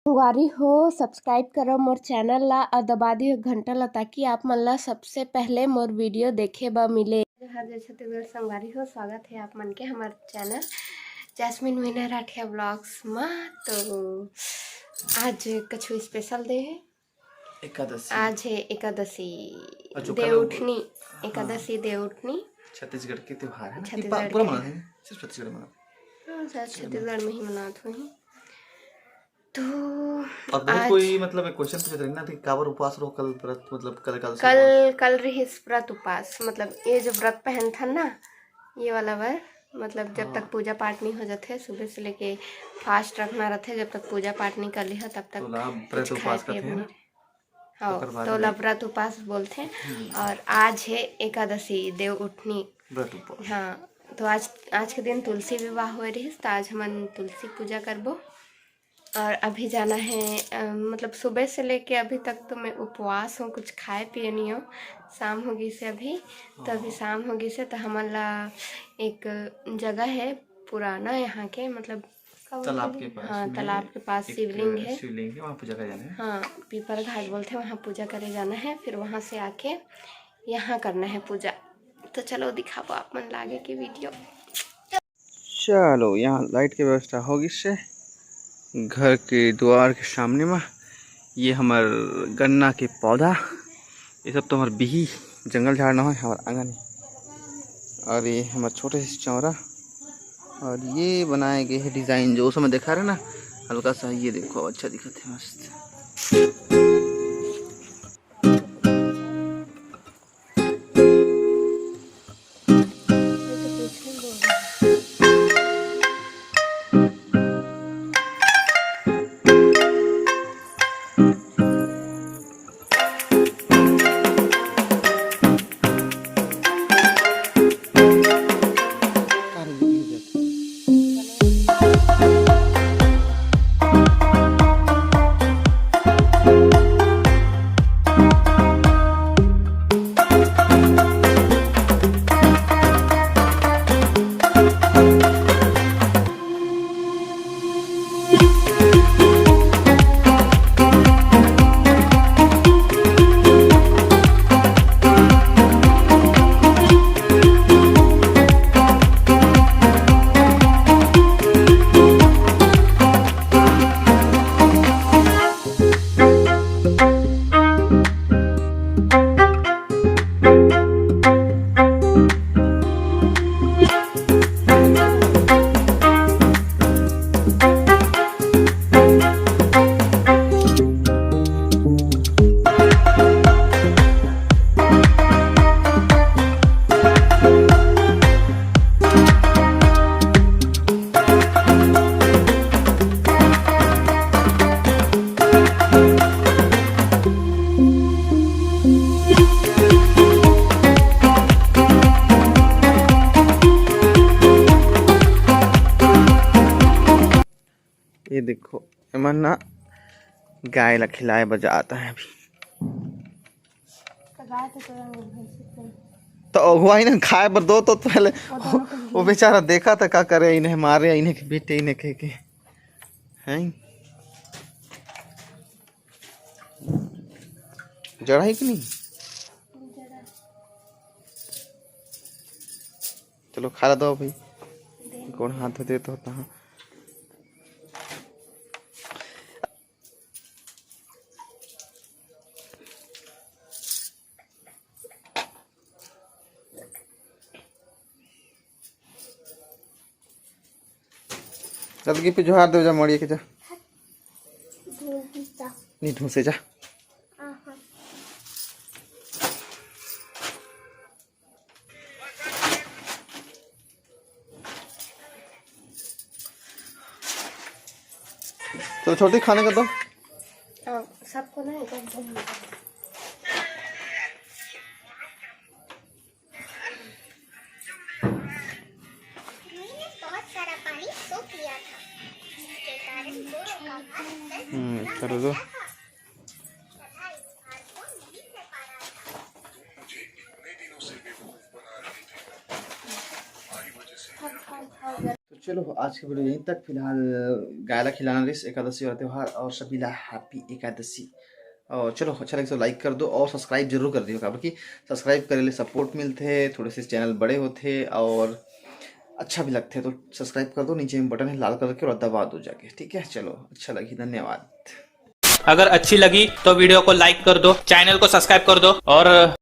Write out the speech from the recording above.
संगवारी हो सब्सक्राइब करो मोर चैनल ला और दबा दियो घंटा ला ताकि आप मन ला सबसे पहले मोर वीडियो देखे ब मिले। हर जय छत्तीसगढ़ संगवारी हो, स्वागत है आप मन के हमारे चैनल जैस्मिन मीना राठिया ब्लॉग्स में। तो आज कछु स्पेशल डे है, एकादशी। आज है एकादशी देवउठनी। एकादशी देवउठनी छत्तीसगढ़ के त्योहार है, छत्तीसगढ़ पूरा मनाते हैं, सिर्फ छत्तीसगढ़ में मनाते हैं। शायद छत्तीसगढ़ में ही मनाते हैं। तो और बहुत कोई मतलब एक क्वेश्चन पूछ रहे ना कि काबर उपवास रहो कल व्रत, मतलब कल रही व्रत उपवास, मतलब ये जो व्रत पहन था ना ये वाला वर, मतलब जब तक पूजा पाठ नहीं हो जाते सुबह से लेके फास्ट रखना रहते, जब तक पूजा पाठ नहीं कर लिया तब तक व्रत उपवास करते हैं। हाँ तो व्रत उपवास बोलते हैं। और आज है एकादशी देवउठनी व्रत उपवास। हाँ तो आज के दिन तुलसी विवाह हो रही है, तो आज हम तुलसी पूजा करबो। और अभी जाना है मतलब सुबह से लेके अभी तक तो मैं उपवास हूँ, कुछ खाए पिए नहीं हूँ। शाम होगी से अभी तो अभी शाम होगी से तो हमारा एक जगह है पुराना यहाँ के, मतलब तालाब के पास। हाँ तालाब के पास शिवलिंग है, वहाँ पूजा करे जाना है। हाँ पीपर घाट बोलते हैं, वहाँ पूजा करे जाना है। फिर वहाँ से आके यहाँ करना है पूजा। तो चलो दिखाओ आप मन लागे की वीडियो। चलो यहाँ लाइट की व्यवस्था होगी से घर के द्वार के सामने में। ये हमार गन्ना के पौधा, ये सब तो हमार बिही जंगल झाड़ ना है हमार आंगन। और ये हमार छोटे से चौरा, और ये बनाए गए हैं डिज़ाइन जो उस समय देखा रहे ना हल्का सा, ये देखो अच्छा दिखता है मस्त। ये देखो एमन ना गाय ला खिलाए बजा आता है अभी। तो हुआ ही ना खाए बर दो तो पहले वो बेचारा देखा था क्या करे, इन्हें मारे इन्हें के बेटे इन्हें के हैं जड़ा है कि नहीं। चलो खा दो भाई, कौन हाथ धो दे तो होता है। जल्दी पे जोहार दे जा मरिए के जा नहीं ढूंसे जा। तो छोटी खाने का दो सबको ना एकदम चलो दो। तो चलो आज की वीडियो यहीं तक। फिलहाल गायला खिलाना रिस एकादशी और त्यौहार, और सभी ला हैप्पी एकादशी। और चलो अच्छा लगे तो लाइक कर दो और सब्सक्राइब जरूर कर दियो, क्योंकि सब्सक्राइब करे ले सपोर्ट मिलते, थोड़े से चैनल बड़े होते और अच्छा भी लगते हैं। तो सब्सक्राइब कर दो, नीचे में बटन है लाल कलर के और दबा दो जाके, ठीक है। चलो अच्छा लगी, धन्यवाद। अगर अच्छी लगी तो वीडियो को लाइक कर दो, चैनल को सब्सक्राइब कर दो और